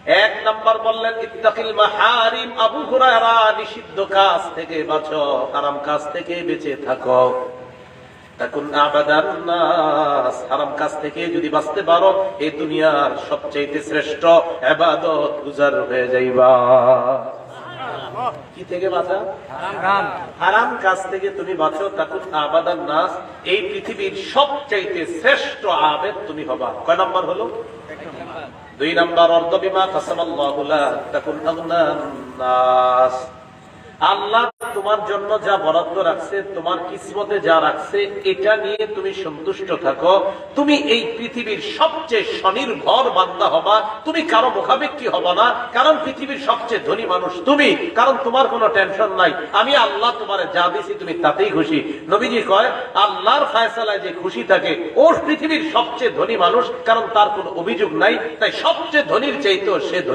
এক নাম্বার বললেন ইত্তাকিল মাহারিম, আবু হুরায়রা নিষিদ্ধ কাজ থেকে বাঁচো, হারাম কাজ থেকে বেঁচে থাকো। তাকুন আবাদান নাস, হারাম কাজ থেকে যদি বাঁচতে পারো এই দুনিয়ার সবচেয়ে শ্রেষ্ঠ ইবাদত গুজার হয়ে যাইবা। কি থেকে বাঁচা? হারাম কাজ থেকে তুমি বাঁচো। তাকুন আবাদান নাস, এই পৃথিবীর সবচেয়ে শ্রেষ্ঠ আবেদ তুমি হবা। কয় নাম্বার হলো? 2 নাম্বার, অর্ধ বিমা কাসামাল্লাহু লাক তাকুন আগনান নাস। আল্লাহ তোমার জন্য যা বরাদ্দ রাখছে, তোমার কিসমতে যা রাখছে, এটা নিয়ে তুমি সন্তুষ্ট থাকো। তুমি এই পৃথিবীর সবচেয়ে স্বনির্ভর বান্দা হবা। তুমি কারো মুখাপেক্ষী হবা না, কারণ পৃথিবীর সবচেয়ে ধনী মানুষ তুমি, কারণ তোমার কোনো টেনশন নাই। আমি আল্লাহ তোমারে যা দিছি তুমি তাতেই খুশি। নবীজি কয় আল্লাহর ফায়সালায় যে খুশি থাকে ওর পৃথিবীর সবচেয়ে ধনী মানুষ, কারণ তার কোনো অভিযোগ নাই। তাই সবচেয়ে ধনীর চাইতেও সে ধনী।